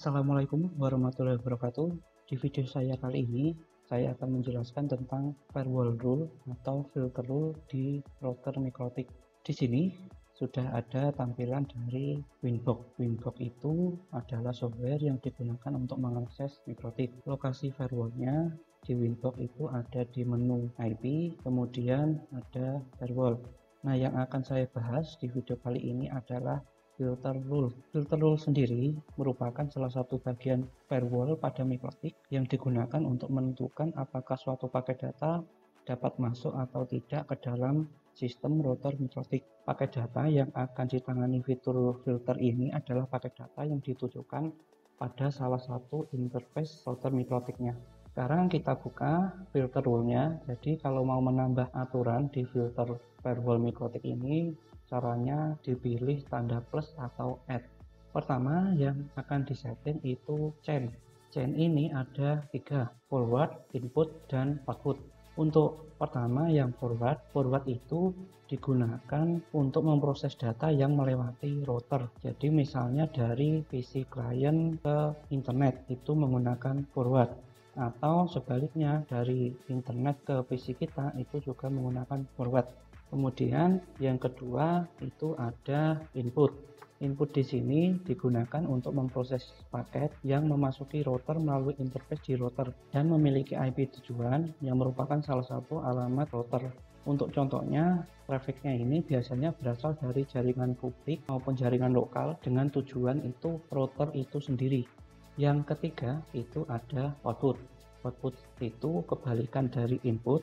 Assalamualaikum warahmatullahi wabarakatuh. Di video saya kali ini, saya akan menjelaskan tentang firewall rule atau filter rule di router mikrotik. Di sini sudah ada tampilan dari Winbox. Winbox itu adalah software yang digunakan untuk mengakses mikrotik. Lokasi firewallnya di Winbox itu ada di menu IP, kemudian ada firewall. Nah, yang akan saya bahas di video kali ini adalah filter rule. Filter rule sendiri merupakan salah satu bagian firewall pada mikrotik yang digunakan untuk menentukan apakah suatu paket data dapat masuk atau tidak ke dalam sistem router mikrotik. Paket data yang akan ditangani fitur filter ini adalah paket data yang ditujukan pada salah satu interface router mikrotiknya. Sekarang kita buka filter rule-nya. Jadi kalau mau menambah aturan di filter firewall mikrotik ini, caranya dipilih tanda plus atau add. Pertama yang akan disetting itu chain. Chain ini ada 3, forward, input, dan output. Untuk pertama yang forward itu digunakan untuk memproses data yang melewati router. Jadi misalnya dari PC client ke internet itu menggunakan forward, atau sebaliknya dari internet ke PC kita itu juga menggunakan forward. Kemudian yang kedua itu ada input. Input di sini digunakan untuk memproses paket yang memasuki router melalui interface di router dan memiliki IP tujuan yang merupakan salah satu alamat router. Untuk contohnya, trafficnya ini biasanya berasal dari jaringan publik maupun jaringan lokal dengan tujuan itu router itu sendiri. Yang ketiga itu ada output. Output itu kebalikan dari input,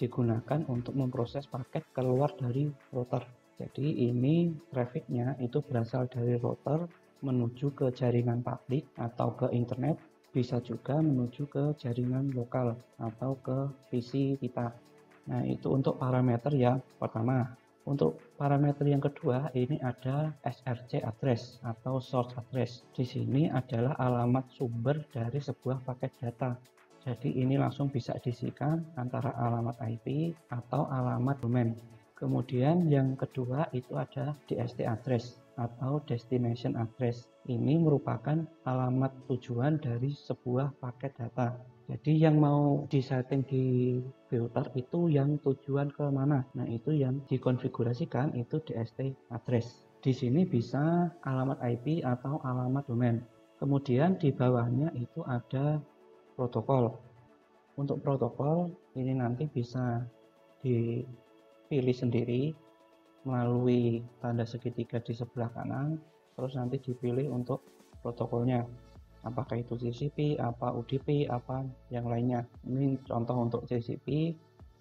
digunakan untuk memproses paket keluar dari router. Jadi ini trafficnya itu berasal dari router menuju ke jaringan publik atau ke internet, bisa juga menuju ke jaringan lokal atau ke PC kita. Nah, itu untuk parameter yang pertama. Untuk parameter yang kedua ini ada SRC address atau source address. Di sini adalah alamat sumber dari sebuah paket data. Jadi ini langsung bisa diisikan antara alamat IP atau alamat domain. Kemudian yang kedua itu ada DST address atau destination address. Ini merupakan alamat tujuan dari sebuah paket data. Jadi yang mau disetting di filter itu yang tujuan ke mana. Nah, itu yang dikonfigurasikan itu DST address. Di sini bisa alamat IP atau alamat domain. Kemudian di bawahnya itu ada protokol. Untuk protokol ini nanti bisa dipilih sendiri melalui tanda segitiga di sebelah kanan, terus nanti dipilih untuk protokolnya, apakah itu TCP, apa UDP, apa yang lainnya. Ini contoh untuk TCP.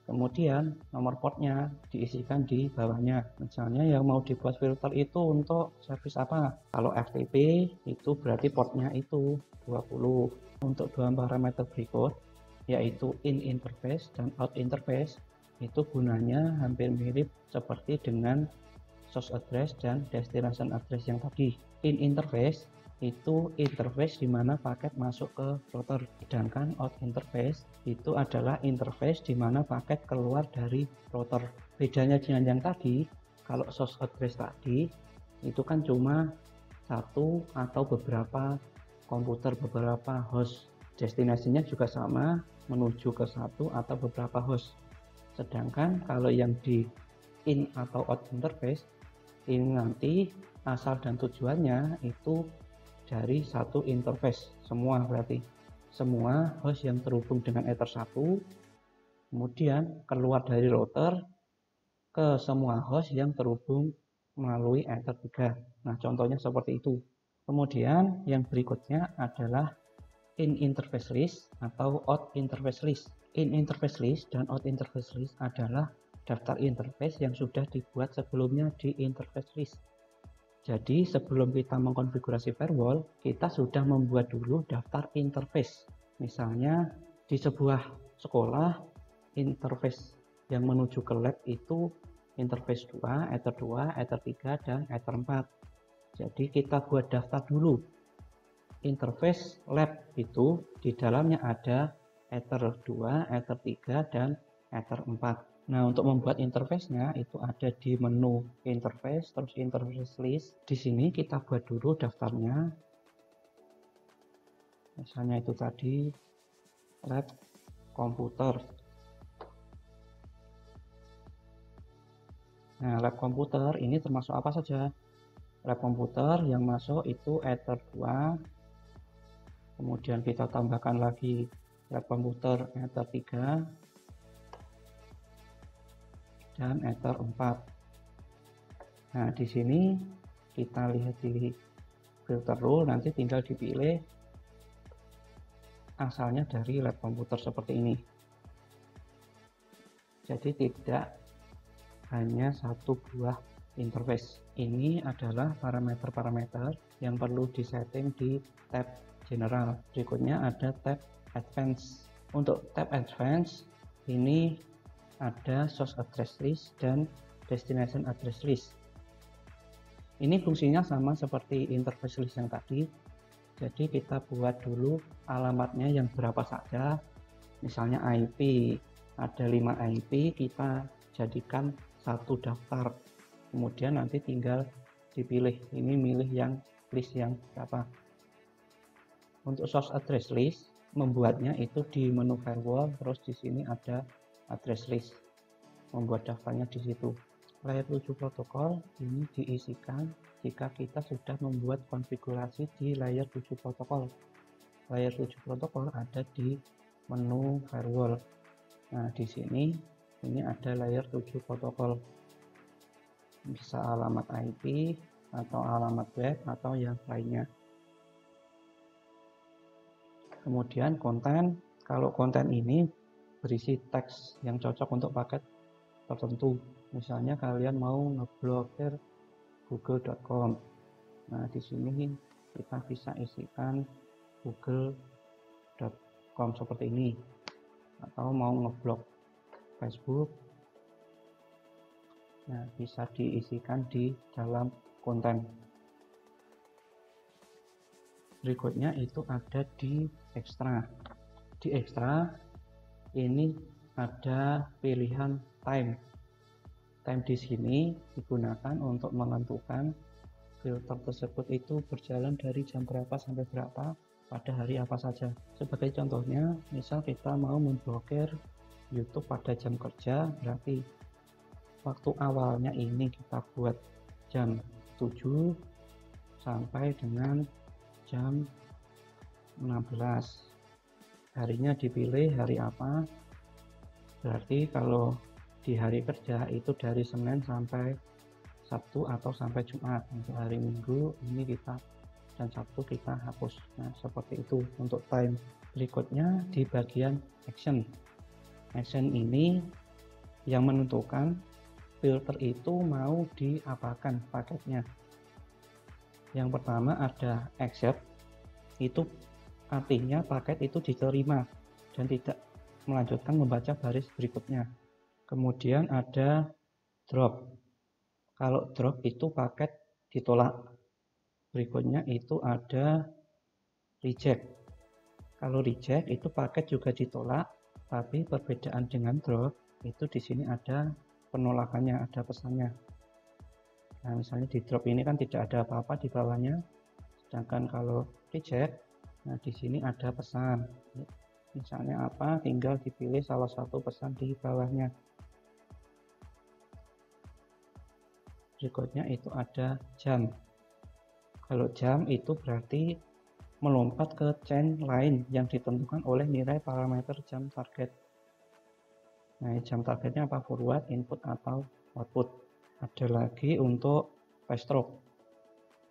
Kemudian nomor portnya diisikan di bawahnya. Misalnya yang mau dibuat filter itu untuk service apa, kalau FTP itu berarti portnya itu 20. Untuk dua parameter berikut yaitu in interface dan out interface itu gunanya hampir mirip seperti dengan source address dan destination address yang tadi. In interface itu interface di mana paket masuk ke router, sedangkan out interface itu adalah interface di mana paket keluar dari router. Bedanya dengan yang tadi, kalau source address tadi itu kan cuma satu atau beberapa komputer, beberapa host. Destinasinya juga sama, menuju ke satu atau beberapa host. Sedangkan kalau yang di in atau out interface ini nanti asal dan tujuannya itu dari satu interface semua, berarti semua host yang terhubung dengan Ether 1 kemudian keluar dari router ke semua host yang terhubung melalui Ether 3. Nah, contohnya seperti itu. Kemudian yang berikutnya adalah in interface list atau out interface list. In interface list dan out interface list adalah daftar interface yang sudah dibuat sebelumnya di interface list. Jadi sebelum kita mengkonfigurasi firewall, kita sudah membuat dulu daftar interface. Misalnya di sebuah sekolah, interface yang menuju ke lab itu interface 2, Ether 2, Ether 3, dan Ether 4. Jadi kita buat daftar dulu. Interface lab itu di dalamnya ada Ether 2, Ether 3, dan Ether 4. Nah, untuk membuat interface-nya itu ada di menu interface, terus interface list. Di sini kita buat dulu daftarnya. Misalnya itu tadi lab komputer. Nah, lab komputer ini termasuk apa saja? Lab komputer yang masuk itu Ether 2, kemudian kita tambahkan lagi lab komputer Ether 3 dan Ether 4. Nah, di sini kita lihat di filter rule, nanti tinggal dipilih asalnya dari lab komputer seperti ini. Jadi tidak hanya satu buah interface. Ini adalah parameter-parameter yang perlu disetting di tab general. Berikutnya ada tab advance. Untuk tab advance ini ada source address list dan destination address list. Ini fungsinya sama seperti interface list yang tadi. Jadi kita buat dulu alamatnya yang berapa saja. Misalnya IP, ada 5 IP, kita jadikan satu daftar, kemudian nanti tinggal dipilih, ini milih yang list yang berapa. Untuk source address list membuatnya itu di menu firewall, terus di sini ada address list, membuat daftarnya di situ. Layer 7 protokol ini diisikan jika kita sudah membuat konfigurasi di layer 7 protokol. Layer 7 protokol ada di menu firewall. Nah, di sini ini ada layer 7 protokol, bisa alamat IP atau alamat web atau yang lainnya. Kemudian konten, kalau konten ini berisi teks yang cocok untuk paket tertentu, misalnya kalian mau ngeblokir google.com. Nah, di sini kita bisa isikan google.com seperti ini, atau mau ngeblok Facebook. Nah, bisa diisikan di dalam konten. Berikutnya itu ada di ekstra. Di ekstra ini ada pilihan time. Time di sini digunakan untuk menentukan filter tersebut itu berjalan dari jam berapa sampai berapa pada hari apa saja. Sebagai contohnya, misal kita mau memblokir YouTube pada jam kerja, berarti waktu awalnya ini kita buat jam 7 sampai dengan jam 16. Harinya dipilih hari apa, berarti kalau di hari kerja itu dari Senin sampai Sabtu atau sampai Jumat. Untuk hari Minggu ini kita dan Sabtu kita hapus. Nah, seperti itu untuk time. Berikutnya di bagian action. Action ini yang menentukan filter itu mau diapakan paketnya. Yang pertama ada accept, itu artinya paket itu diterima dan tidak melanjutkan membaca baris berikutnya. Kemudian ada drop, kalau drop itu paket ditolak. Berikutnya itu ada reject, kalau reject itu paket juga ditolak, tapi perbedaan dengan drop itu di sini ada penolakannya, ada pesannya. Nah, misalnya di drop ini kan tidak ada apa-apa di bawahnya, sedangkan kalau reject, nah di sini ada pesan. Misalnya apa, tinggal dipilih salah satu pesan di bawahnya. Berikutnya itu ada jam. Kalau jam itu berarti melompat ke chain lain yang ditentukan oleh nilai parameter jam target. Nah, jam targetnya apa? Forward, input, atau output. Ada lagi untuk paste-stroke.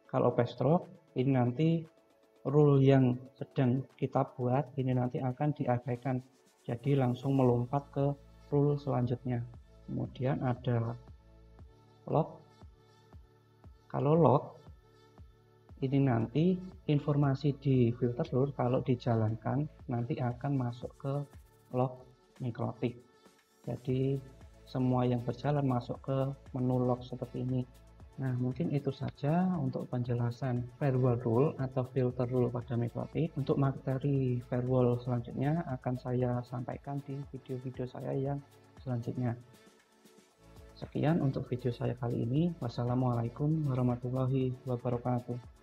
Kalau paste-stroke ini nanti rule yang sedang kita buat ini nanti akan diabaikan, jadi langsung melompat ke rule selanjutnya. Kemudian ada log. Kalau log ini nanti informasi di filter rule kalau dijalankan nanti akan masuk ke log mikrotik. Jadi semua yang berjalan masuk ke menu log seperti ini. Nah, mungkin itu saja untuk penjelasan firewall rule atau filter rule pada mikrotik. Untuk materi firewall selanjutnya akan saya sampaikan di video-video saya yang selanjutnya. Sekian untuk video saya kali ini. Wassalamualaikum warahmatullahi wabarakatuh.